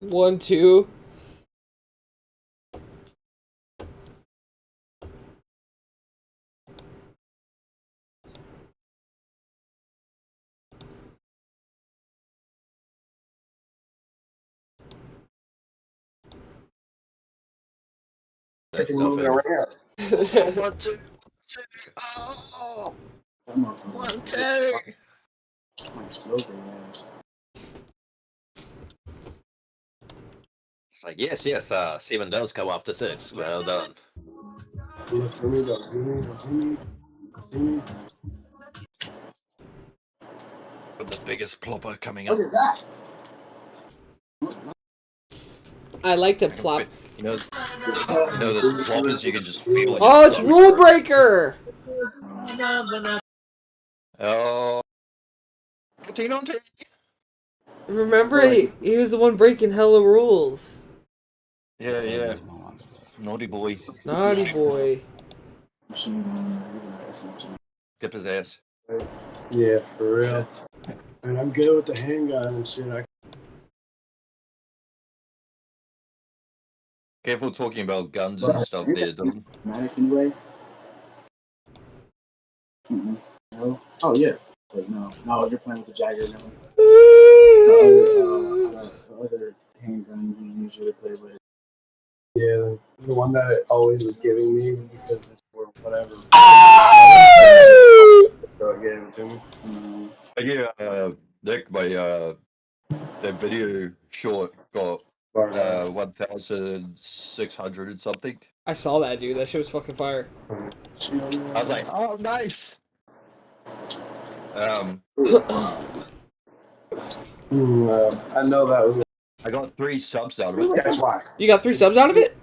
1, 2. Freaking moving around. Oh, 1, 2, 2. Oh, Come on, from 1, 2. my stroke ass. It's like, yes, 7 does come after 6. Well done. Look for me, don't see me, don't see me, don't see me. With the biggest plopper coming Look up. at that. I like to plop. You know the ploppers, you can just feel it. Oh, it's Rule Breaker! Oh. 14 on 10. Remember, he was the one breaking hella rules. Yeah. Naughty boy. Naughty boy. Machine gun, SMG. Skip his ass. Yeah, for real. And I'm good with the handgun and shit. Careful talking about guns and stuff there, Dylan. Automatic anyway? No? Oh, yeah. Wait, no, you're playing with the Jagger now. The other handgun you usually play with. Yeah, the one that it always was giving me because it's for whatever. So it gave it to me. Nick, that video short got 1,600 and something. I saw that, dude. That shit was fucking fire. I was like, oh, nice. I know that was. I got 3 subs out of it. That's why. You got 3 subs out of it?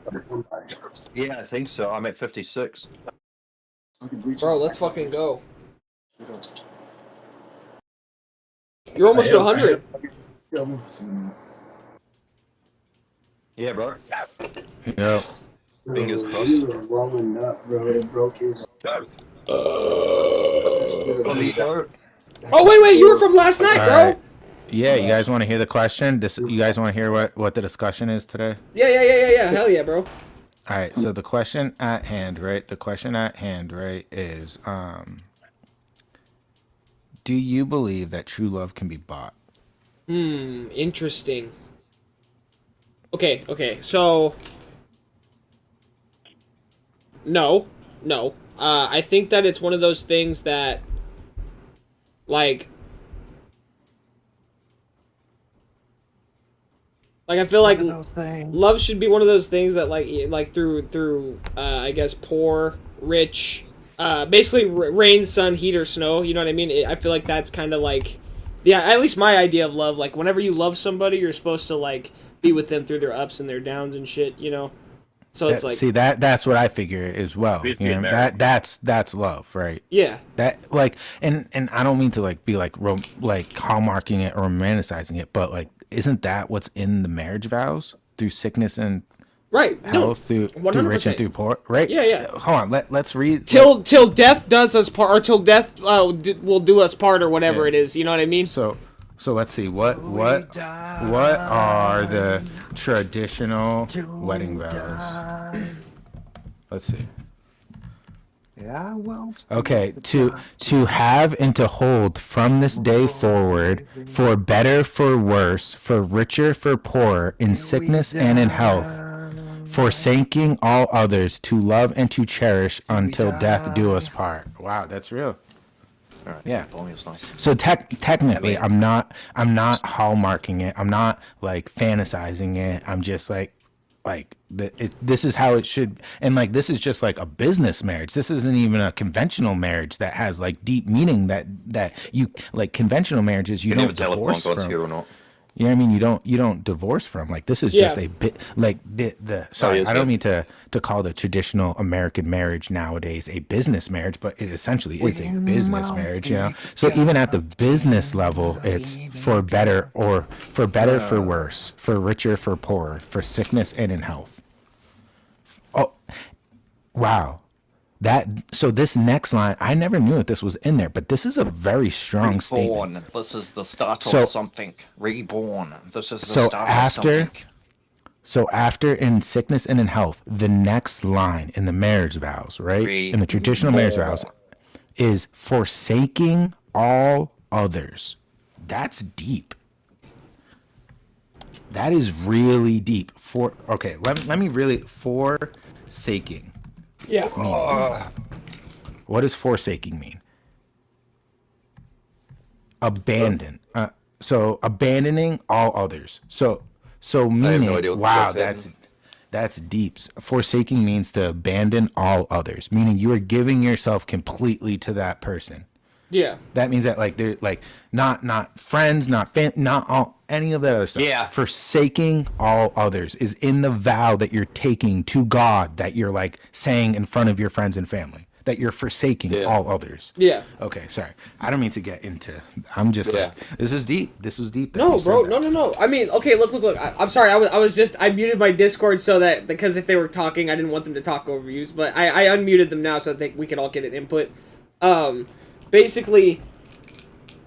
Yeah, I think so. I'm at 56. Bro, let's fucking go. You're almost to 100. Yeah, bro. Yep. Fingers crossed. He was long enough, bro. It broke his. Oh, wait, you were from last night, bro. Right. Yeah, you guys want to hear the question? You guys want to hear what the discussion is today? Yeah. Hell yeah, bro. All right, so the question at hand, right? Is do you believe that true love can be bought? Interesting. Okay, so no. I think that it's one of those things that, like I feel like love should be one of those things that like through I guess poor, rich, basically rain, sun, heat, or snow. You know what I mean? I feel like that's kind of like, yeah, at least my idea of love. Like whenever you love somebody, you're supposed to like be with them through their ups and their downs and shit. You know? So it's like, see that's what I figure as well. You know, that's love, right? yeah. That like and I don't mean to like be like hallmarking it or romanticizing it, but like isn't that what's in the marriage vows through sickness and Right. health, No, through rich and through poor, right? Yeah. Hold on, let's read Till death does us part, or till death will do us part, or whatever it is. You know what I mean? So let's see what are the traditional wedding vows? Let's see. Yeah, well. Okay, to have and to hold from this day forward, for better, for worse, for richer, for poorer, in sickness and in health, forsaking all others, to love and to cherish until death do us part. Wow, that's real. All right, Yeah. nice. So technically, I'm not hallmarking it. I'm not like fantasizing it. I'm just like this is how it should, and like this is just like a business marriage. This isn't even a conventional marriage that has like deep meaning that you like. Conventional marriages you don't divorce from. Here or not. You know what I mean? You don't divorce from. Like this is just a bit like the sorry, I don't mean to call the traditional American marriage nowadays a business marriage, but it essentially is a business marriage, you know. So even at the business level, it's for better, for worse, for richer, for poorer, for sickness and in health. Oh, wow. So this next line, I never knew that this was in there, but this is a very strong statement. This is the start of something. Reborn. This is the So start of something. So after in sickness and in health, the next line in the marriage vows, right? In the traditional marriage vows is forsaking all others. That's deep. That is really deep. Let me really forsaking. Yeah. What does forsaking mean? Abandon. So abandoning all others. So meaning, wow, that's deep. Forsaking means to abandon all others, meaning you are giving yourself completely to that person. Yeah. That means that like they're like not friends, not all any of that other stuff. Yeah. Forsaking all others is in the vow that you're taking to God, that you're like saying in front of your friends and family, that you're forsaking all others. Yeah. Okay, sorry. I don't mean to get into. I'm just like, this was deep. This was deep. No, bro. No. I mean, okay. Look. I'm sorry. I muted my Discord so that because if they were talking, I didn't want them to talk over you. But I unmuted them now so that we could all get an input. Basically,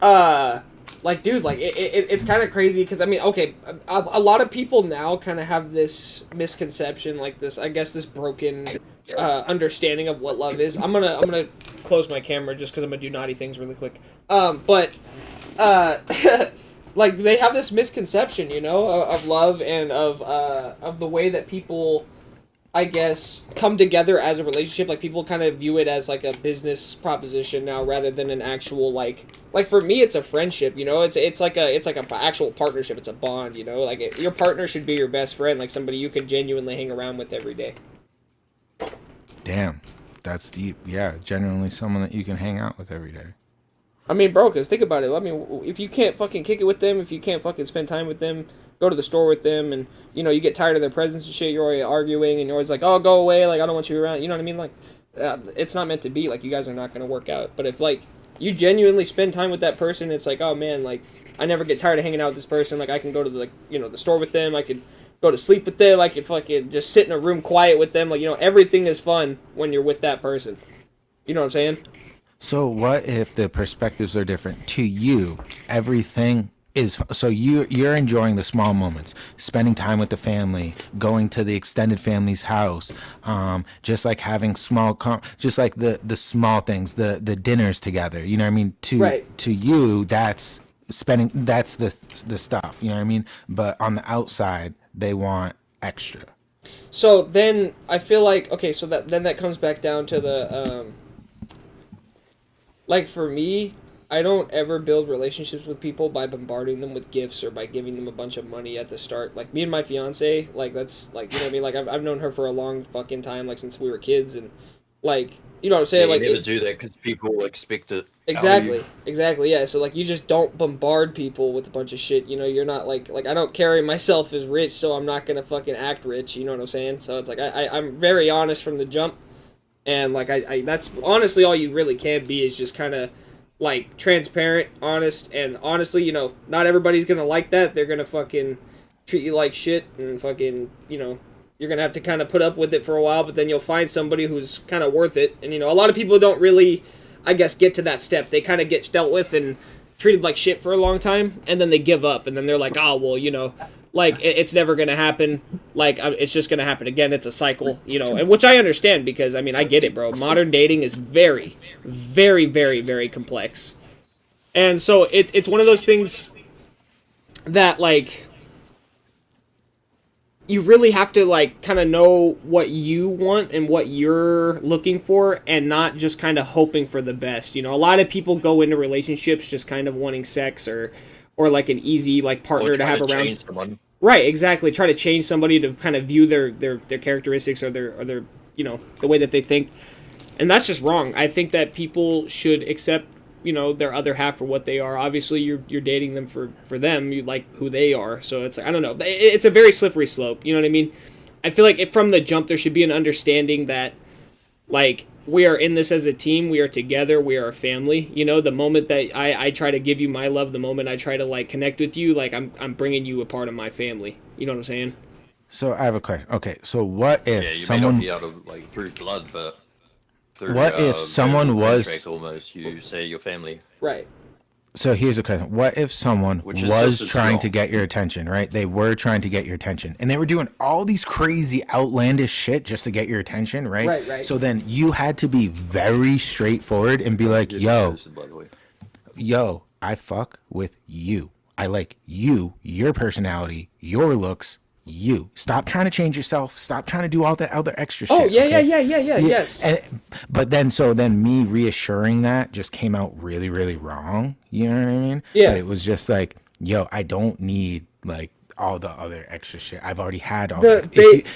like, dude, like it's kind of crazy because I mean, okay, a lot of people now kind of have this misconception, like this, I guess, this broken understanding of what love is. I'm gonna close my camera just because I'm gonna do naughty things really quick. But like they have this misconception, you know, of love and of the way that people, I guess, come together as a relationship. Like people kind of view it as like a business proposition now rather than an actual like for me it's a friendship, you know. It's like a actual partnership. It's a bond, you know. Like your partner should be your best friend, like somebody you can genuinely hang around with every day. Damn, that's deep. Yeah, genuinely someone that you can hang out with every day. I mean, bro, because think about it. I mean, if you can't fucking kick it with them, if you can't fucking spend time with them, go to the store with them, and, you know, you get tired of their presence and shit, you're always arguing, and you're always like, oh, go away, like, I don't want you around, you know what I mean? Like, it's not meant to be, like, you guys are not going to work out. But if, like, you genuinely spend time with that person, it's like, oh, man, like, I never get tired of hanging out with this person, like, I can go to, the, like, you know, the store with them, I could go to sleep with them, I could fucking just sit in a room quiet with them, like, you know, everything is fun when you're with that person. You know what I'm saying? So what if the perspectives are different? To you, everything is so you're enjoying the small moments, spending time with the family, going to the extended family's house, just like having just like the small things, the dinners together. You know what I mean? To you, that's the stuff. You know what I mean? But on the outside, they want extra. So then I feel like okay, so that comes back down to the like for me, I don't ever build relationships with people by bombarding them with gifts or by giving them a bunch of money at the start. Like me and my fiance, like that's like, you know what I mean? Like I've known her for a long fucking time, like since we were kids, and like, you know what I'm saying? Yeah, like you never do that because people will expect it. Exactly. Yeah. So like you just don't bombard people with a bunch of shit. You know, you're not like I don't carry myself as rich, so I'm not gonna fucking act rich. You know what I'm saying? So it's like I'm very honest from the jump. And, like, I that's honestly all you really can be is just kind of, like, transparent, honest, and honestly, you know, not everybody's gonna like that. They're gonna fucking treat you like shit, and fucking, you know, you're gonna have to kind of put up with it for a while, but then you'll find somebody who's kind of worth it. And, you know, a lot of people don't really, I guess, get to that step. They kind of get dealt with and treated like shit for a long time, and then they give up, and then they're like, oh, well, you know, like, it's never going to happen. Like, it's just going to happen again. It's a cycle, you know, and which I understand because, I mean, I get it, bro. Modern dating is very, very, very, very complex. And so it's one of those things that, like, you really have to, like, kind of know what you want and what you're looking for and not just kind of hoping for the best. You know, a lot of people go into relationships just kind of wanting sex or like an easy like partner to have around. Right, exactly. Try to change somebody to kind of view their characteristics or their you know, the way that they think. And that's just wrong. I think that people should accept, you know, their other half for what they are. Obviously you're dating them for them. You like who they are. So it's like, I don't know. It's a very slippery slope. You know what I mean? I feel like from the jump there should be an understanding that like we are in this as a team, we are together, we are a family. You know, the moment that I try to give you my love, the moment I try to like connect with you, like I'm bringing you a part of my family. You know what I'm saying? So I have a question. Okay, so what if you someone may not be able to like through blood, but through. What if someone was almost? You say your family. Right. So here's a question. What if someone was trying to get your attention, right? They were trying to get your attention. And they were doing all these crazy, outlandish shit just to get your attention, right? Right. So then you had to be very straightforward and be like, yo, I fuck with you. I like you, your personality, your looks, you. Stop trying to change yourself. Stop trying to do all that other extra shit. Oh, yeah, yes. But then me reassuring that just came out really, really wrong. You know what I mean? Yeah. But it was just like, yo, I don't need like all the other extra shit. I've already had all that.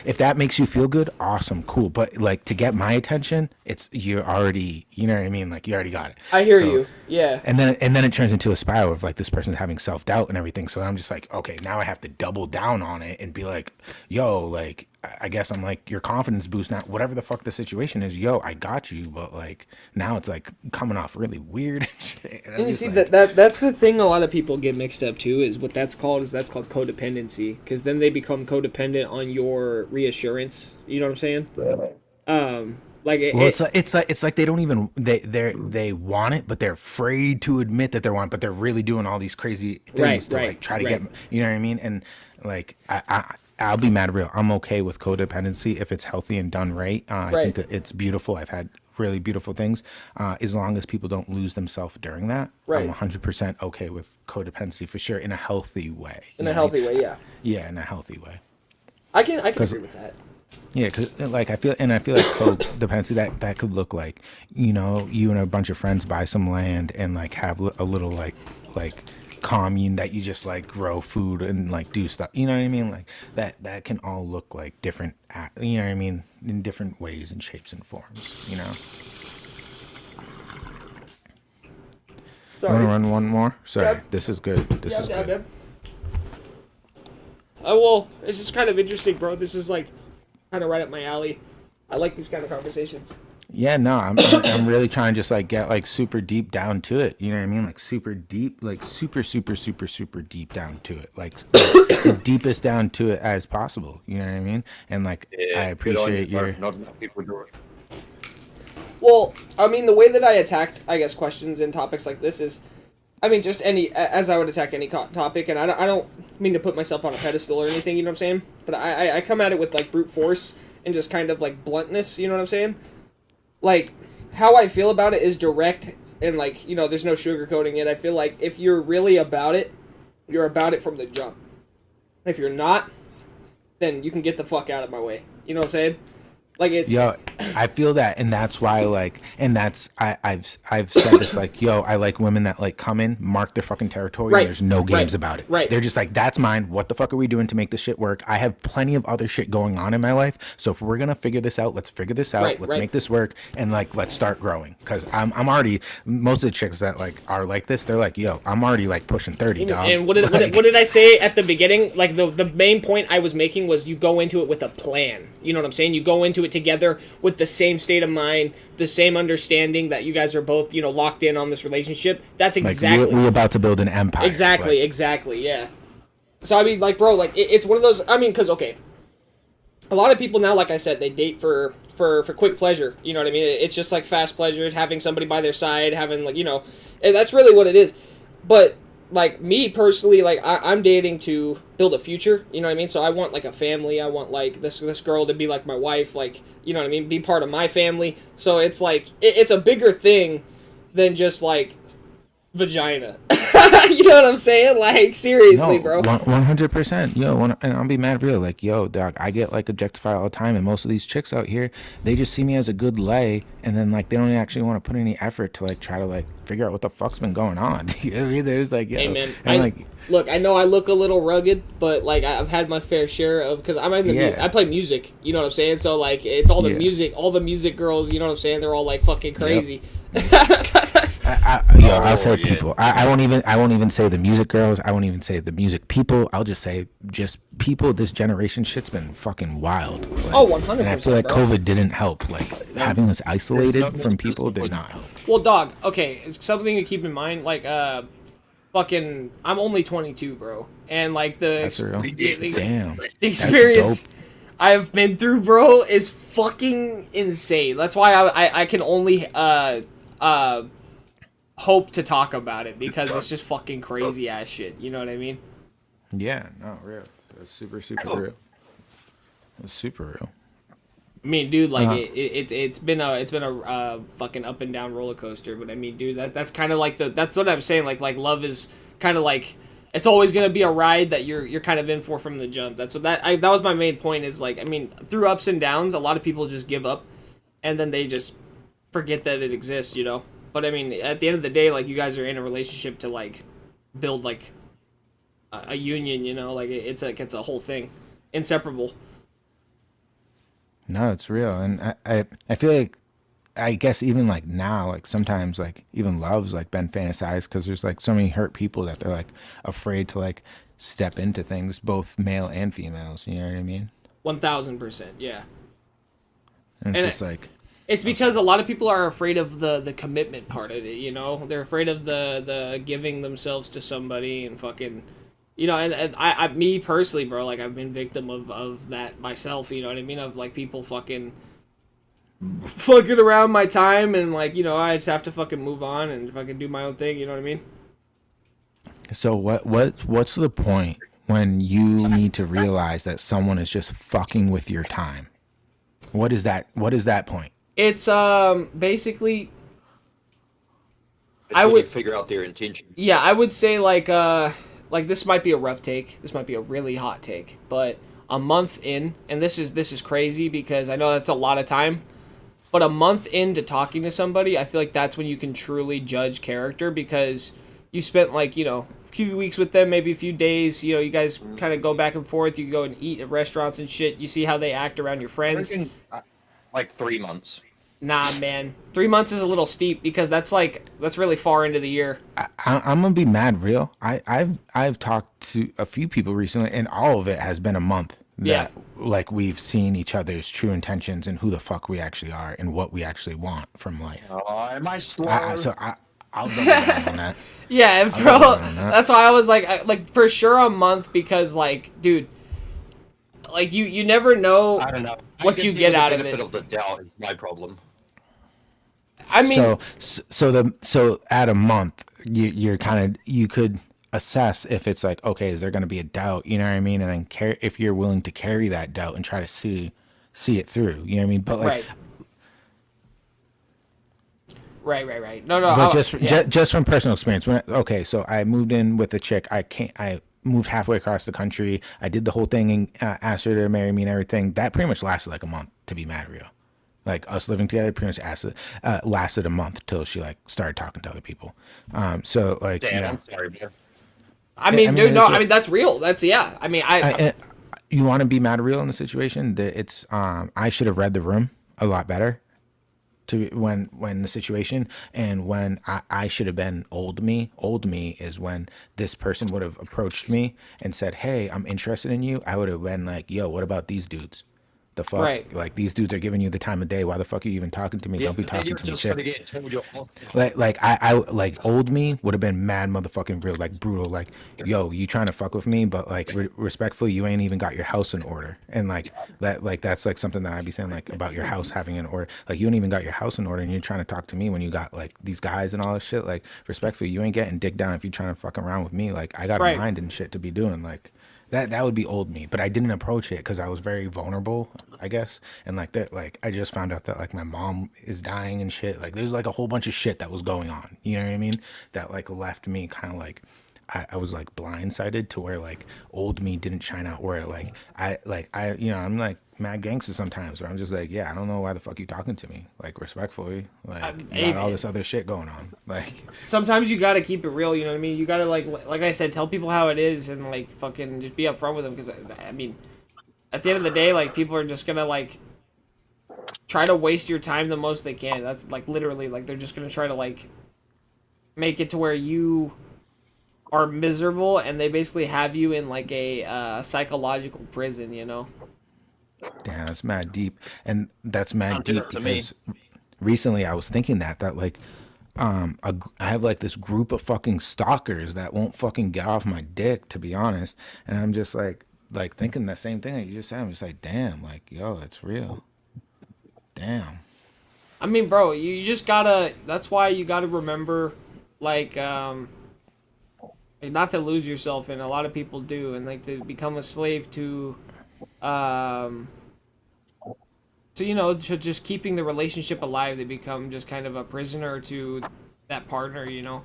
If that makes you feel good, awesome, cool. But like to get my attention, you're already, you know what I mean? Like you already got it. I hear you. Yeah. And then it turns into a spiral of like this person's having self-doubt and everything. So I'm just like, okay, now I have to double down on it and be like, yo, like I guess I'm like your confidence boost now, whatever the fuck the situation is, yo, I got you, but like now it's like coming off really weird shit. And you see like, that's the thing a lot of people get mixed up too, is what that's called codependency, because then they become codependent on your reassurance. You know what I'm saying? It's like they don't even they want it, but they're afraid to admit that they want it, but they're really doing all these crazy things to like try to get, you know what I mean? And like I'll be mad real. I'm okay with codependency if it's healthy and done right. I think that it's beautiful. I've had really beautiful things. As long as people don't lose themselves during that, I'm 100% okay with codependency for sure in a healthy way. In a healthy way, yeah. Yeah, in a healthy way. I can agree with that. Yeah, because like I feel like codependency that could look like, you know, you and a bunch of friends buy some land and like have a little like commune that you just like grow food and like do stuff, you know what I mean? Like that can all look like different, you know what I mean, in different ways and shapes and forms, you know. Sorry. Want to run one more? Sorry, yep. This is good. This is good. Yep. Oh well, it's just kind of interesting, bro. This is like kind of right up my alley. I like these kind of conversations. Yeah, no, I'm really trying to just like get like super deep down to it. You know what I mean? Like super deep, like super deep down to it. Like the deepest down to it as possible. You know what I mean? And like I appreciate your. Not enough people do it. Well, I mean, the way that I attacked, I guess, questions and topics like this is, I mean, just as I would attack any topic, and I don't mean to put myself on a pedestal or anything, you know what I'm saying? But I come at it with like brute force and just kind of like bluntness, you know what I'm saying? Like, how I feel about it is direct, and like, you know, there's no sugarcoating it. I feel like if you're really about it, you're about it from the jump. If you're not, then you can get the fuck out of my way. You know what I'm saying? Like it's. Yo, I feel that, and that's why, like, and that's I've said this, like, yo, I like women that like come in, mark their fucking territory, and there's no games about it. Right. They're just like, that's mine. What the fuck are we doing to make this shit work? I have plenty of other shit going on in my life, so if we're gonna figure this out, let's figure this out. Let's make this work, and like, let's start growing. Because I'm already, most of the chicks that like are like this, they're like, yo, I'm already like pushing 30, dog. And what did I say at the beginning? Like the main point I was making was you go into it with a plan. You know what I'm saying? You go into it together with the same state of mind, the same understanding that you guys are both, you know, locked in on this relationship. That's exactly. Like we're about to build an empire. Exactly, yeah. So I mean, like, bro, like it's one of those. I mean, because okay, a lot of people now, like I said, they date for quick pleasure. You know what I mean? It's just like fast pleasure, having somebody by their side, having like, you know, and that's really what it is. But like me personally, like I'm dating to build a future, you know what I mean? So I want like a family. I want like this girl to be like my wife, like, you know what I mean, be part of my family. So it's like it's a bigger thing than just like vagina. You know what I'm saying? Like seriously, bro. 100%. Yo, and I'll be mad real. Like, yo, dog, I get like objectified all the time, and most of these chicks out here, they just see me as a good lay, and then like they don't actually want to put any effort to like try to like figure out what the fuck's been going on. You know what I mean? There's like, yo, hey man, look, I know I look a little rugged, but like I've had my fair share of, because I'm in the I play music, you know what I'm saying? So like it's all the music, all the music girls, you know what I'm saying? They're all like fucking crazy. I'll say people. I won't even say the music girls. I won't even say the music people. I'll just say just people. This generation shit's been fucking wild. Like, 100%. And I feel like COVID didn't help. Like having us isolated from people did not help. Well, dog. Okay, it's something to keep in mind. Like fucking, I'm only 22, bro, and like the That's real. Damn. The experience. I've been through, bro, is fucking insane. That's why I can only hope to talk about it, because it's just fucking crazy ass shit. You know what I mean? Yeah, no, real. That's super real. It's super real. I mean, dude, like it's been a fucking up and down roller coaster. But I mean, dude, that's kind of like that's what I'm saying. Like love is kind of like, it's always gonna be a ride that you're kind of in for from the jump. That's what that was my main point. Is like, I mean, through ups and downs, a lot of people just give up, and then they just forget that it exists, you know. But I mean, at the end of the day, like, you guys are in a relationship to like build like a union, you know. Like it's a whole thing, inseparable. No, it's real, and I feel like, I guess even like now, like sometimes like even love's like been fantasized, because there's like so many hurt people that they're like afraid to like step into things, both male and females. You know what I mean? 1000%, yeah. And it's just like, it's because a lot of people are afraid of the commitment part of it. You know, they're afraid of the giving themselves to somebody and fucking. You know, and I me personally, bro, like, I've been victim of that myself, you know what I mean? Of, like, people fucking around my time, and, like, you know, I just have to fucking move on and fucking do my own thing, you know what I mean? so what's the point when you need to realize that someone is just fucking with your time? What is that point? It's, basically... I would figure out their intention. Yeah, I would say, like, this might be a rough take. This might be a really hot take. But a month in, and this is crazy because I know that's a lot of time, but a month into talking to somebody, I feel like that's when you can truly judge character, because you spent, like, you know, a few weeks with them, maybe a few days, you know, you guys kind of go back and forth, you go and eat at restaurants and shit, you see how they act around your friends. Like 3 months. Nah, man. 3 months is a little steep, because that's really far into the year. I'm gonna be mad real. I've talked to a few people recently, and all of it has been a month. That, like, we've seen each other's true intentions and who the fuck we actually are and what we actually want from life. Oh, am I slow? I'll double down on that. Yeah, bro. That's why I was like for sure a month, because, like, dude, like, you never know. I don't know what you get out of it. The benefit of the doubt is my problem. I mean, so at a month, you're kind of, you could assess if it's like, okay, is there going to be a doubt? You know what I mean? And then if you're willing to carry that doubt and try to see it through. You know what I mean? But like, right. No. But just from personal experience. So I moved in with a chick. I moved halfway across the country. I did the whole thing and asked her to marry me and everything. That pretty much lasted like a month, to be mad real. Like, us living together pretty much lasted a month till she like started talking to other people. So like, damn, you know, I'm sorry, bro. I mean, dude, no, I mean, that's real. That's, yeah. I mean, you want to be mad real in the situation. It's I should have read the room a lot better to when the situation, and when I should have been old me is when this person would have approached me and said, hey, I'm interested in you. I would have been like, yo, what about these dudes? The fuck? Right. Like, these dudes are giving you the time of day. Why the fuck are you even talking to me? Yeah, don't be talking to me, chick. Like, I old me would have been mad motherfucking real, like brutal, like, yo, you trying to fuck with me, but like respectfully, you ain't even got your house in order. And like that, like, that's like something that I'd be saying, like, about your house having an order. Like, you ain't even got your house in order, and you're trying to talk to me when you got like these guys and all this shit. Like, respectfully, you ain't getting dick down if you're trying to fuck around with me. Like, I got a mind and shit to be doing. Like, that would be old me, but I didn't approach it because I was very vulnerable, I guess. And like that, like, I just found out that like my mom is dying and shit. Like, there's like a whole bunch of shit that was going on. You know what I mean? That like left me kind of like, I was like blindsided to where like old me didn't shine out. Where like I you know, I'm like mad gangster sometimes, where I'm just like, yeah, I don't know why the fuck you talking to me. Like, respectfully, like, you got all this other shit going on. Like, sometimes you gotta keep it real. You know what I mean? You gotta like I said, tell people how it is, and like fucking just be upfront with them. Because I mean, at the end of the day, like, people are just gonna like try to waste your time the most they can. That's like literally like they're just gonna try to like make it to where you are miserable, and they basically have you in like a psychological prison, you know. Damn, that's mad deep. And that's mad deep because recently I was thinking that like I have like this group of fucking stalkers that won't fucking get off my dick, to be honest. And I'm just like, like thinking the same thing that you just said. I'm just like, damn, like, yo, it's real. Damn. I mean, bro, you just gotta. That's why you gotta remember, like, not to lose yourself, and a lot of people do, and like they become a slave to, to just keeping the relationship alive. They become just kind of a prisoner to that partner, you know,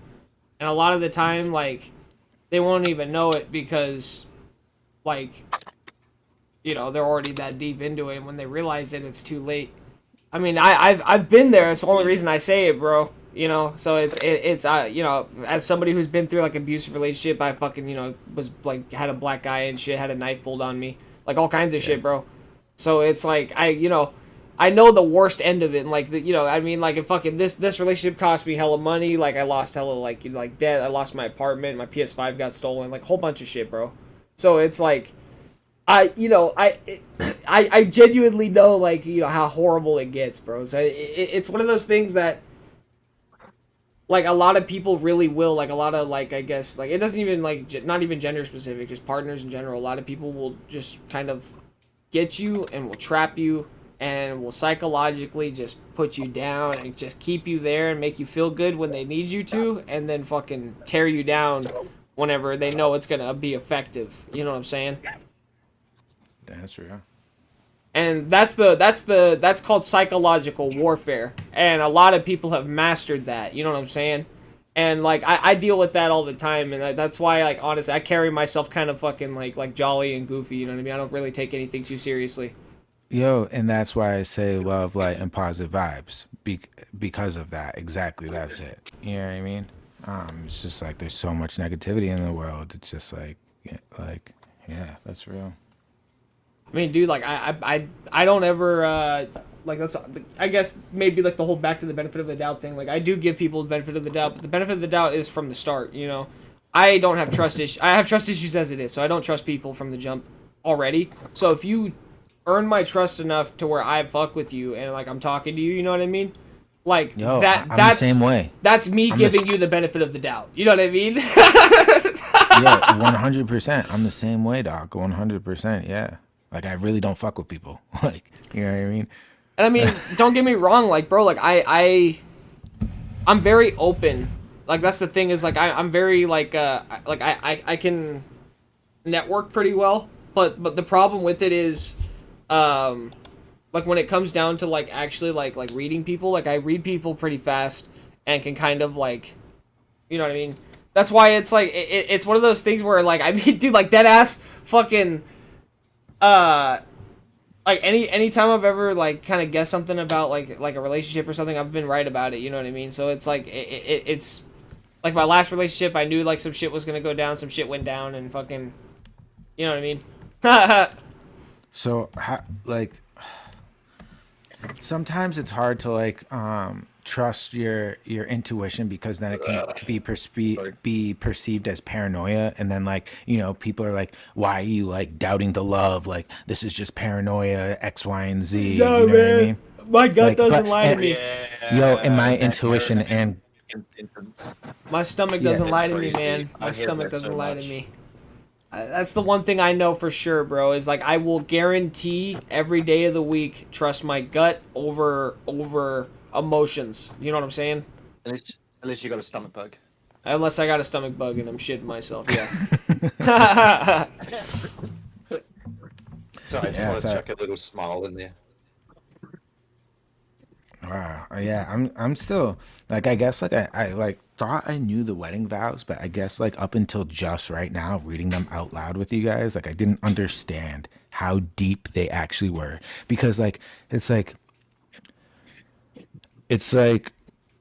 and a lot of the time, like, they won't even know it because, like, you know, they're already that deep into it, and when they realize it, it's too late. I mean, I've been there. It's the only reason I say it, bro. You know, so it's you know, as somebody who's been through like abusive relationship, I fucking, you know, was like had a black eye and shit, had a knife pulled on me, like all kinds of shit, bro. So it's like you know, I know the worst end of it, and like you know, I mean, like if fucking this relationship cost me hella money, like I lost hella like debt, I lost my apartment, my PS5 got stolen, like a whole bunch of shit, bro. So it's like. I genuinely know, like, you know, how horrible it gets, bro. So it's one of those things that, like, a lot of people really will, like, a lot of, like, I guess, like, it doesn't even, like, not even gender specific, just partners in general. A lot of people will just kind of get you and will trap you and will psychologically just put you down and just keep you there and make you feel good when they need you to, and then fucking tear you down whenever they know it's gonna be effective. You know what I'm saying? That's real. And that's called psychological warfare, and a lot of people have mastered that. You know what I'm saying? And like I deal with that all the time, and that's why, like, honestly, I carry myself kind of fucking like jolly and goofy. You know what I mean? I don't really take anything too seriously. Yo, and that's why I say love, light, and positive vibes. Because of that, exactly. That's it. You know what I mean? It's just like there's so much negativity in the world. It's just like yeah, that's real. I mean, dude, like, I don't ever, like, that's, I guess, maybe, like, the whole back to the benefit of the doubt thing. Like, I do give people the benefit of the doubt, but the benefit of the doubt is from the start, you know? I don't have trust issues. I have trust issues as it is, so I don't trust people from the jump already. So if you earn my trust enough to where I fuck with you and, like, I'm talking to you, you know what I mean? Like, yo, that's the same way. That's me giving you the benefit of the doubt. You know what I mean? Yeah, 100%. I'm the same way, dog. 100%, yeah. Like, I really don't fuck with people. Like, you know what I mean? And I mean, don't get me wrong, like, bro, like, I'm very open. Like, that's the thing is, like, I'm very, like I can network pretty well, but the problem with it is, like, when it comes down to, like, actually, like reading people, like, I read people pretty fast and can kind of, like, you know what I mean? That's why it's, like, it's one of those things where, like, I mean, dude, like, dead ass fucking... like anytime I've ever like kind of guessed something about like a relationship or something, I've been right about it. You know what I mean? So it's like it's like my last relationship. I knew like some shit was gonna go down. Some shit went down, and fucking, you know what I mean? So like sometimes it's hard to like trust your intuition, because then it can be perceived as paranoia, and then, like, you know, people are like, why are you like doubting the love, like this is just paranoia, X, Y, and Z. No, you know man, what I mean? my gut doesn't lie to me. Yo, and my intuition and my stomach doesn't lie to me, man. My stomach doesn't lie to me. That's the one thing I know for sure, bro, is like I will guarantee every day of the week trust my gut over emotions. You know what I'm saying? Unless you got a stomach bug. Unless I got a stomach bug and I'm shitting myself, yeah. Sorry, I just want to chuck a little smile in there. Wow. Yeah, I'm still like, I guess like I like thought I knew the wedding vows, but I guess like up until just right now, reading them out loud with you guys, like I didn't understand how deep they actually were, because like it's like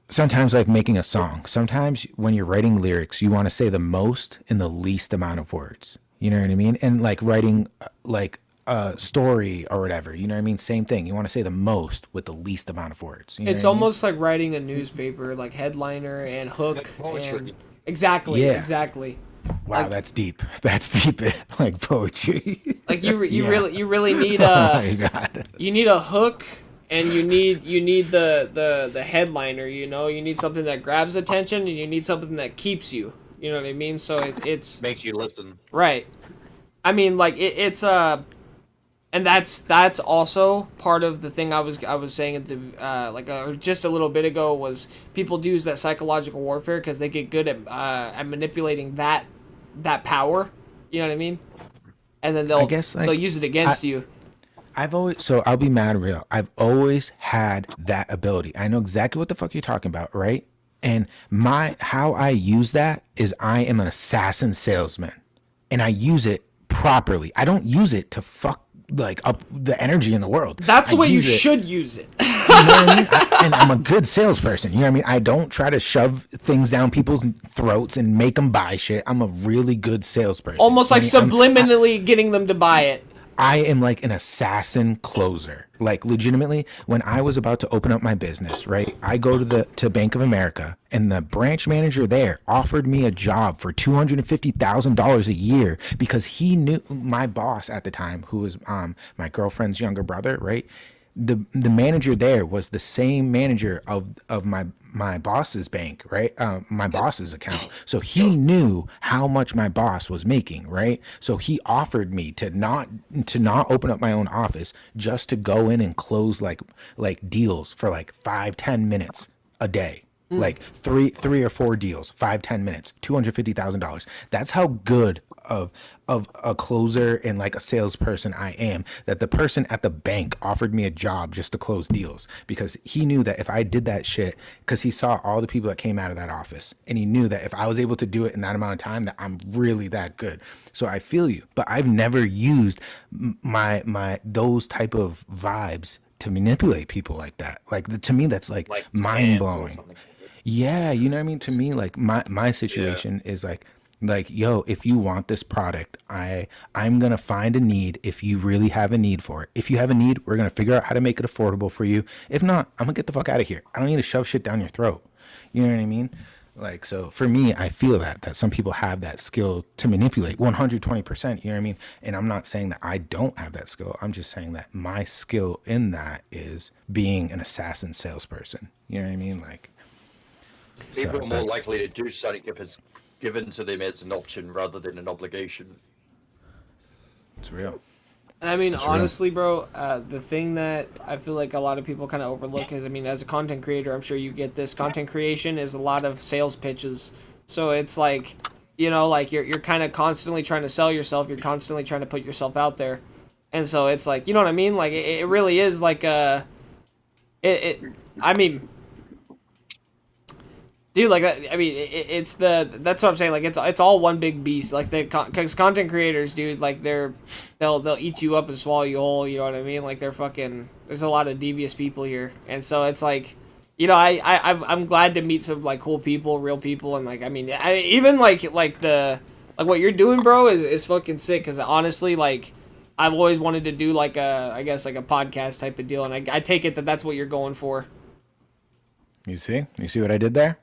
sometimes like making a song. Sometimes when you're writing lyrics, you want to say the most in the least amount of words. You know what I mean? And like writing like a story or whatever, you know what I mean? Same thing. You want to say the most with the least amount of words. You know it's almost like writing a newspaper, like headliner and hook. And... Exactly. Yeah. Exactly. Wow, like, that's deep. That's deep, like poetry. Like you really need oh my God. You need a hook, and you need the headliner. You know, you need something that grabs attention, and you need something that keeps you. You know what I mean? So it's makes you listen. Right. I mean, like it's and that's also part of the thing I was saying at the just a little bit ago was people use that psychological warfare because they get good at manipulating that power. You know what I mean? And then I guess, they'll use it against you. I'll be mad real. I've always had that ability. I know exactly what the fuck you're talking about, right? And how I use that is I am an assassin salesman, and I use it properly. I don't use it to fuck like up the energy in the world. That's the way you should use it. You know what I mean? And I'm a good salesperson. You know what I mean? I don't try to shove things down people's throats and make them buy shit. I'm a really good salesperson. Almost like subliminally getting them to buy it. I am like an assassin closer. Like legitimately, when I was about to open up my business, right? I go to Bank of America, and the branch manager there offered me a job for $250,000 a year because he knew my boss at the time, who was my girlfriend's younger brother, right? The manager there was the same manager of my boss's bank, right? My boss's account. So he knew how much my boss was making, right? So he offered me to not open up my own office, just to go in and close like deals for like 5-10 minutes a day. Like three or four deals, 5-10 minutes, $250,000. That's how good of a closer and like a salesperson I am, that the person at the bank offered me a job just to close deals, because he knew that if I did that shit, because he saw all the people that came out of that office, and he knew that if I was able to do it in that amount of time, that I'm really that good. So I feel you, but I've never used my those type of vibes to manipulate people like that. Like to me, that's like mind blowing. Yeah, you know what I mean? To me, like my situation is like, yo, if you want this product, I'm gonna find a need if you really have a need for it. If you have a need, we're gonna figure out how to make it affordable for you. If not, I'm gonna get the fuck out of here. I don't need to shove shit down your throat. You know what I mean? Like, so for me, I feel that some people have that skill to manipulate 120%, you know what I mean? And I'm not saying that I don't have that skill. I'm just saying that my skill in that is being an assassin salesperson. You know what I mean? Like, people are more likely to do something if it's given to them as an option rather than an obligation. It's real. I mean, honestly, bro, the thing that I feel like a lot of people kind of overlook is, I mean, as a content creator, I'm sure you get this. Content creation is a lot of sales pitches. So it's like, you know, like you're kind of constantly trying to sell yourself. You're constantly trying to put yourself out there. And so it's like, you know what I mean? Like, it really is like I mean... Dude, like, I mean, it's that's what I'm saying. Like, it's all one big beast. Like, because content creators, dude, like, they'll eat you up and swallow you whole. You know what I mean? Like, they're fucking. There's a lot of devious people here, and so it's like, you know, I'm glad to meet some like cool people, real people, and like, I mean, even like what you're doing, bro, is fucking sick. Because honestly, like, I've always wanted to do like I guess like a podcast type of deal, and I take it that that's what you're going for. You see what I did there?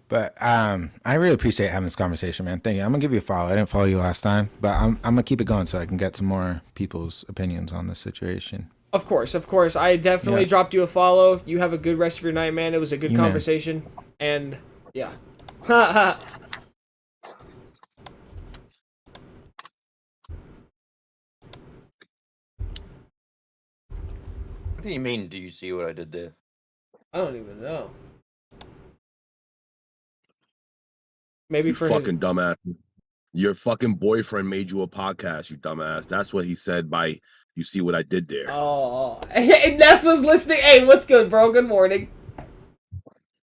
But I really appreciate having this conversation, man. Thank you. I'm gonna give you a follow. I didn't follow you last time, but I'm gonna keep it going so I can get some more people's opinions on this situation. Of course. I definitely dropped you a follow. You have a good rest of your night, man. It was a good conversation, and yeah. What do you mean? Do you see what I did there? I don't even know. Maybe for fucking dumbass. Your fucking boyfriend made you a podcast, you dumbass. That's what he said by you see what I did there. Oh, hey, Ness was listening. Hey, what's good, bro? Good morning.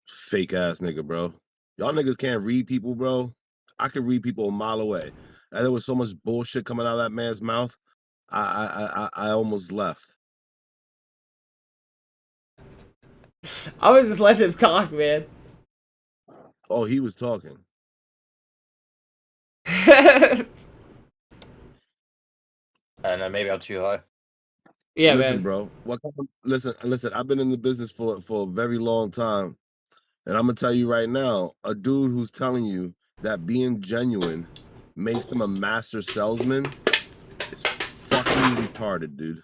Fake ass nigga, bro. Y'all niggas can't read people, bro. I can read people a mile away. And there was so much bullshit coming out of that man's mouth. I almost left. I was just letting him talk, man. Oh, he was talking. And maybe I'm too high. Yeah, listen, man. Bro. Listen. I've been in the business for a very long time, and I'm gonna tell you right now, a dude who's telling you that being genuine makes him a master salesman is fucking retarded, dude.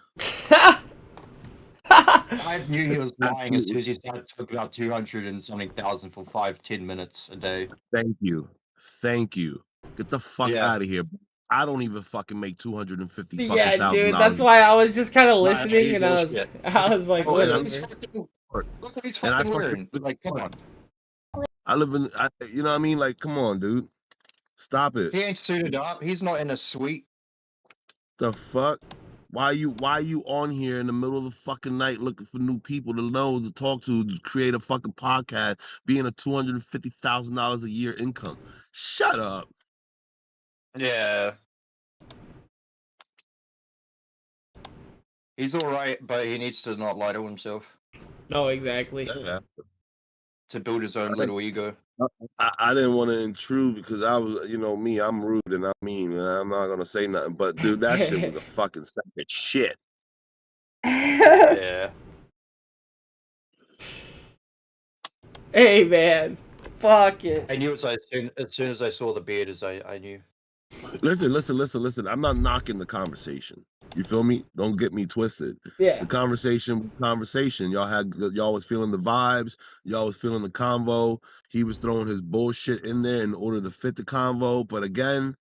I knew he was lying as soon as he started talking about 200 and something thousand for 5-10 minutes a day. Thank you. Thank you. Get the fuck Yeah. out of here. I don't even fucking make $250,000. Yeah, dude, that's why I was just kind of listening, and I was like, Oh, whatever. look what he's fucking wearing. Like, come on. I live in, you know what I mean? Like, come on, dude. Stop it. He ain't suited up. He's not in a suite. The fuck? Why you on here in the middle of the fucking night looking for new people to know, to talk to create a fucking podcast, being a $250,000 a year income? Shut up. Yeah. He's alright, but he needs to not lie to himself. No, exactly. Yeah. To build his own little ego. I didn't want to intrude because I was, you know me, I'm rude and I'm mean and I'm not gonna say nothing. But dude, that shit was a fucking sack of shit. Yeah. Hey man, fuck it. I knew as soon as I saw the beard, I knew. Listen. I'm not knocking the conversation. You feel me? Don't get me twisted. Yeah. The conversation. Y'all was feeling the vibes. Y'all was feeling the convo. He was throwing his bullshit in there in order to fit the convo. But again,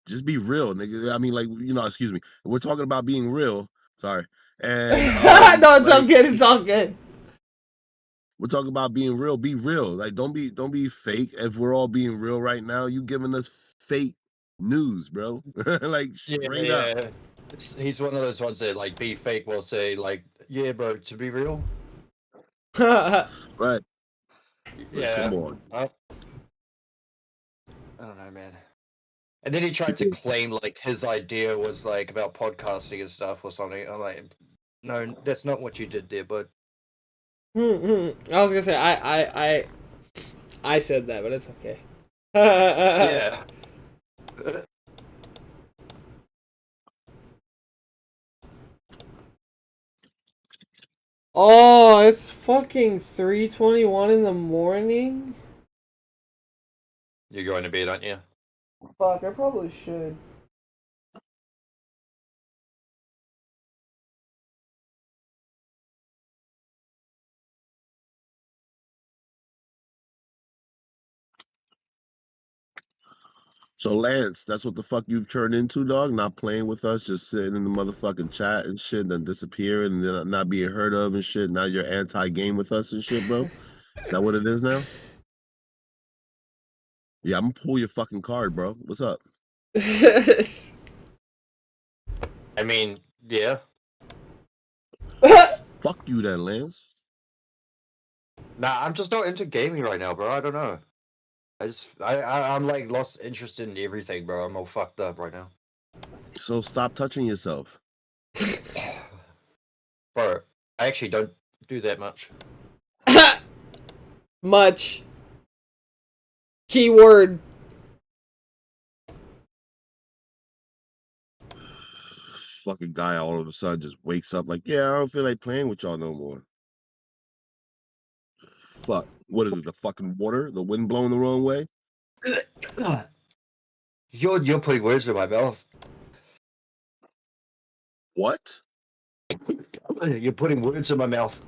just be real, nigga. I mean, like, you know, excuse me. We're talking about being real. Sorry. And no, it's all good. It's all good. We're talking about being real. Be real. Like, don't be fake. If we're all being real right now, you giving us fake news, bro. Like, straight up. He's one of those ones that, like, be fake will say, like, yeah, bro, to be real. Right. Yeah. Come on. I don't know, man. And then he tried to claim, like, his idea was, like, about podcasting and stuff or something. I'm like, no, that's not what you did there, bud. I was gonna say I said that, but it's okay. Yeah. Oh, it's fucking 3:21 in the morning. You're going to bed, aren't you? Fuck, I probably should. So Lance, that's what the fuck you've turned into, dog. Not playing with us, just sitting in the motherfucking chat and shit, then disappearing and then not being heard of and shit. Now you're anti-game with us and shit, bro. Is that what it is now? Yeah, I'm gonna pull your fucking card, bro. What's up? I mean, yeah. Fuck you then, Lance. Nah, I'm just not into gaming right now, bro. I don't know. I'm like lost interest in everything, bro. I'm all fucked up right now. So stop touching yourself. Bro, I actually don't do that much. Much. Keyword. Fucking guy all of a sudden just wakes up like, yeah, I don't feel like playing with y'all no more. Fuck. What is it? The fucking water? The wind blowing the wrong way? You're putting words in my mouth. What? You're putting words in my mouth.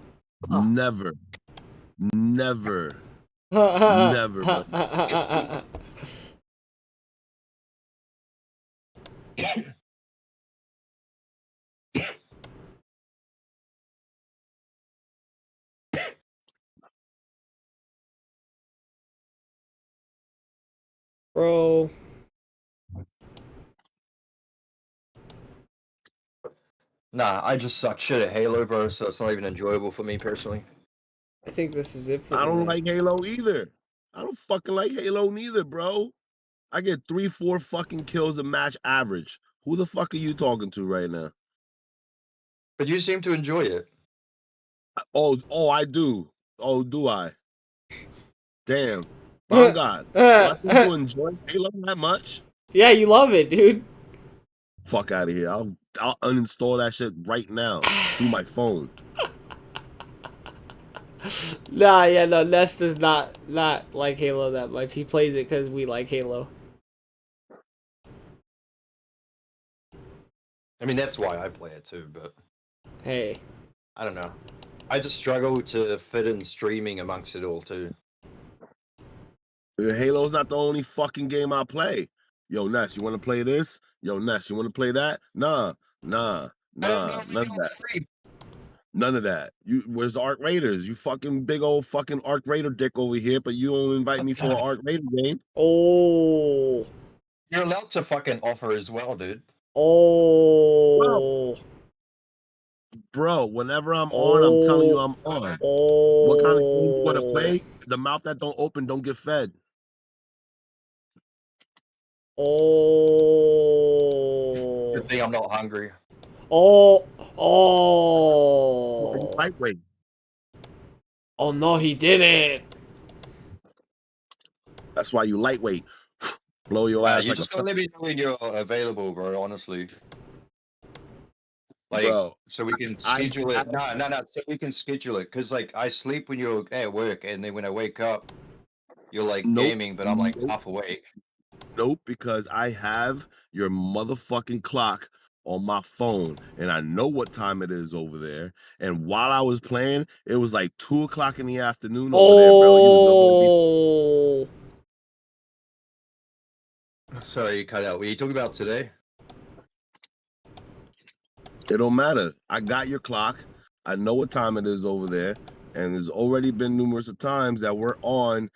Never. Never. Never. Bro. Nah, I just suck shit at Halo, bro, so it's not even enjoyable for me personally. I think this is it for I don't tonight. like Halo either. I don't fucking like Halo neither, bro. I get 3-4 fucking kills a match average. Who the fuck are you talking to right now? But you seem to enjoy it. Oh, I do. Oh, do I? Damn. Oh God. I think you enjoy Halo that much? Yeah, you love it, dude. Fuck out of here. I'll uninstall that shit right now through my phone. Nah, yeah, no, Ness does not like Halo that much. He plays it because we like Halo. I mean, that's why I play it too, but... Hey. I don't know. I just struggle to fit in streaming amongst it all too. Halo's not the only fucking game I play. Yo, Ness, you want to play this? Yo, Ness, you want to play that? Nah, none of that. None of that. Where's the Arc Raiders? You fucking big old fucking Arc Raider dick over here, but you don't invite me for an Arc Raider game. Oh. You're allowed to fucking offer as well, dude. Oh. Bro, whenever I'm on, I'm telling you I'm on. What kind of games you want to play? The mouth that don't open don't get fed. Oh. Good thing I'm not hungry. Oh. Lightweight. Oh no, he didn't. That's why you lightweight. Blow your ass You like just a gotta let me know when you're available, bro, honestly. Like, bro, so we can schedule it. No, so we can schedule it. Cause like, I sleep when you're at work, and then when I wake up, you're like gaming, but I'm like half awake. Nope, because I have your motherfucking clock on my phone, and I know what time it is over there. And while I was playing, it was like 2 o'clock in the afternoon over there, bro. You was nowhere to be. Sorry, you cut out. What are you talking about today? It don't matter. I got your clock. I know what time it is over there, and there's already been numerous of times that we're on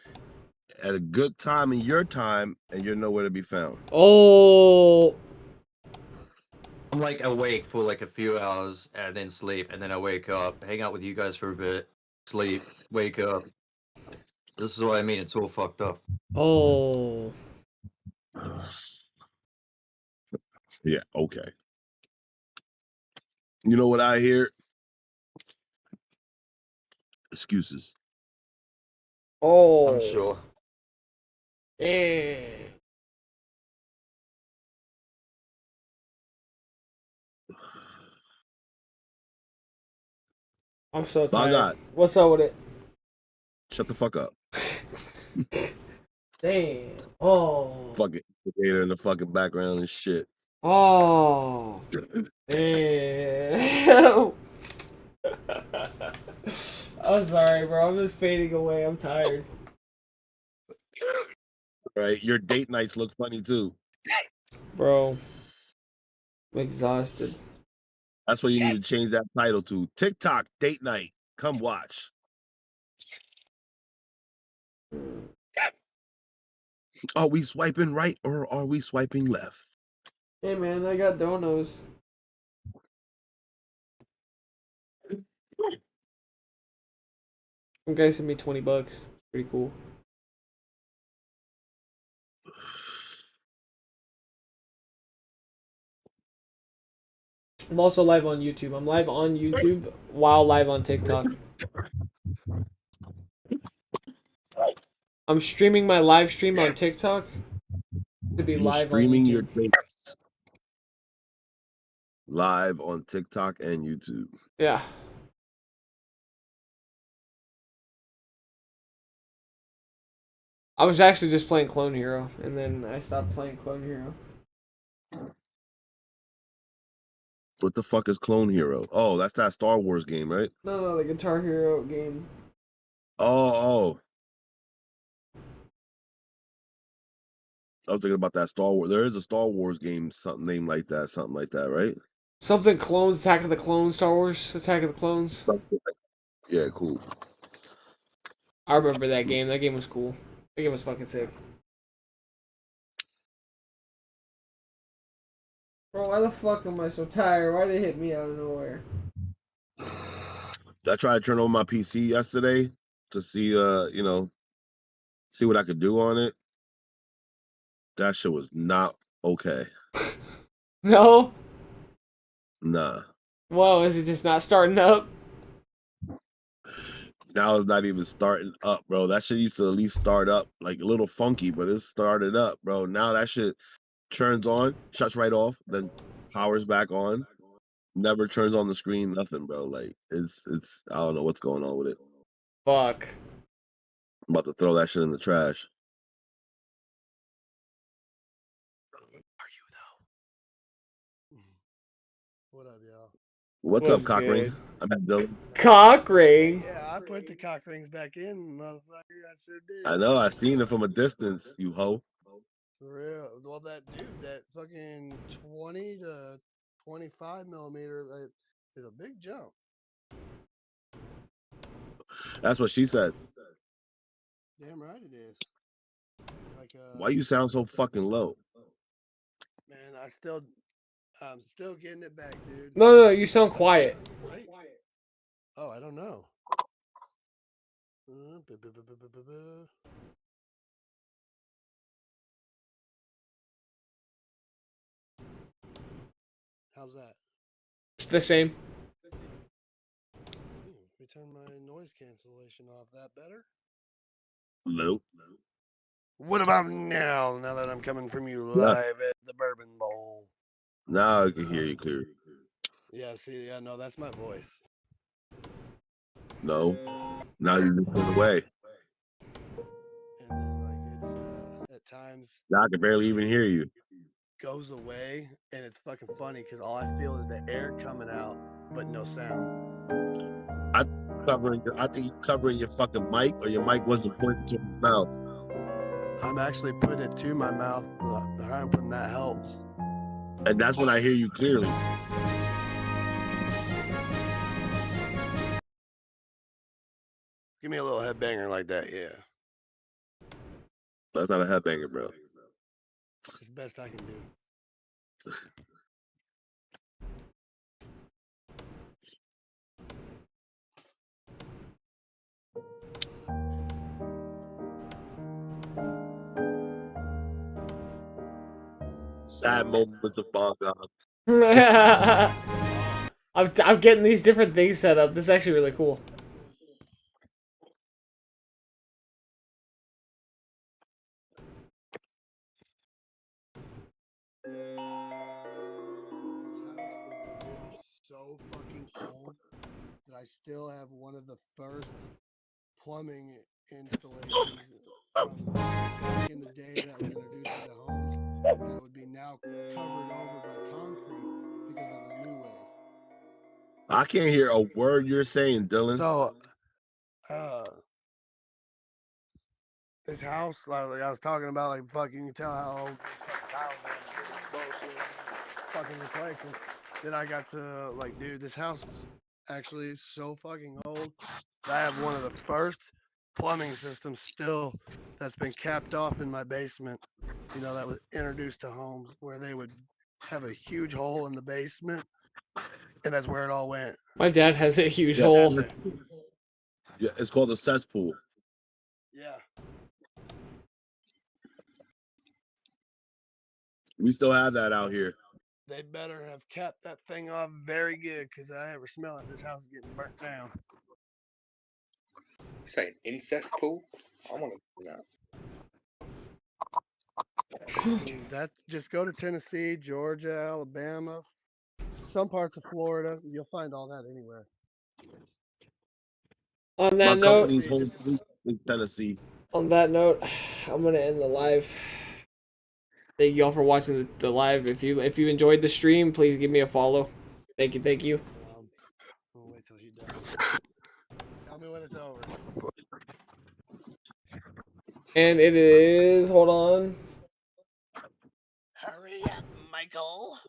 at a good time in your time, and you're nowhere to be found. Oh. I'm like awake for like a few hours and then sleep, and then I wake up, hang out with you guys for a bit, sleep, wake up. This is what I mean. It's all fucked up. Oh. Yeah, okay. You know what I hear? Excuses. Oh. I'm sure. Yeah. I'm so tired. God. What's up with it? Shut the fuck up. Damn. Oh. Fucking in the fucking background and shit. Oh. Damn. I'm sorry, bro. I'm just fading away. I'm tired. Right, your date nights look funny too. Bro. I'm exhausted. That's what you need to change that title to. TikTok date night. Come watch. Are we swiping right or are we swiping left? Hey man, I got donos. Some guy sent me $20. Pretty cool. I'm also live on YouTube. I'm live on YouTube while live on TikTok. I'm streaming my live stream on TikTok to be live streaming on YouTube. Your dates live on TikTok and YouTube. Yeah. I was actually just playing Clone Hero, and then I stopped playing Clone Hero. What the fuck is Clone Hero? Oh, that's that Star Wars game, right? No, the Guitar Hero game. Oh. I was thinking about that Star Wars. There is a Star Wars game, something named like that, right? Something Clones, Attack of the Clones, Star Wars, Attack of the Clones. Yeah, cool. I remember that game. That game was cool. That game was fucking sick. Bro, why the fuck am I so tired? Why'd it hit me out of nowhere? I tried to turn on my PC yesterday to see, see what I could do on it. That shit was not okay. No? Nah. Whoa, is it just not starting up? Now it's not even starting up, bro. That shit used to at least start up like a little funky, but it started up, bro. Now that shit turns on, shuts right off, then powers back on. Never turns on the screen, nothing, bro. Like it's I don't know what's going on with it. Fuck. I'm about to throw that shit in the trash. What up, y'all? What's up, Cock Ring? I'm at Dylan. Cock Ring? Yeah, I put the cock rings back in, motherfucker. I sure did. I know. I seen it from a distance. You hoe. For real. Well, that dude, that fucking 20 to 25 millimeter, that is a big jump. That's what she said. Damn right it is. Like, why you sound so fucking low? Man, I'm still getting it back, dude. No, you sound quiet. Right? Oh, I don't know. How's that? It's the same. Let me turn my noise cancellation off. That better? Nope. What about now? Now that I'm coming from you live at the Bourbon Bowl. Now I can hear you clear. Yeah, see, yeah, no, that's my voice. No. Now you're just going away. And then, like, it's at times. Now I can barely even hear you. Goes away, and it's fucking funny because all I feel is the air coming out, but no sound. I think you're covering your fucking mic, or your mic wasn't pointing to your mouth. I'm actually putting it to my mouth. I'm hoping that helps. And that's when I hear you clearly. Give me a little headbanger like that, yeah. That's not a headbanger, bro. It's the best I can do. Sad moments of Bon God. I'm getting these different things set up. This is actually really cool. So fucking old that I still have one of the first plumbing installations from back in the day that was introduced to the homes that would be now covered over by concrete because of the new ways. I can't hear a word you're saying, Dylan. So, this house, like I was talking about, like fucking, you can tell how old these fucking tiles are and shit, bullshit, fucking replacing. Then I got to like, dude, this house is actually so fucking old. I have one of the first plumbing systems still that's been capped off in my basement. You know, that was introduced to homes where they would have a huge hole in the basement, and that's where it all went. My dad has a huge hole. Yeah, it's called a cesspool. Yeah. We still have that out here. They better have capped that thing off very good, because I ever smell it. This house is getting burnt down. You saying incest pool? I want to do that. That just go to Tennessee, Georgia, Alabama, some parts of Florida. You'll find all that anywhere. On that note, in Tennessee. On that note, I'm gonna end the live. Thank you all for watching the live. If you enjoyed the stream, please give me a follow. Thank you. We'll wait till he does. Tell me when it's over. And it is. Hold on. Hurry up, Michael.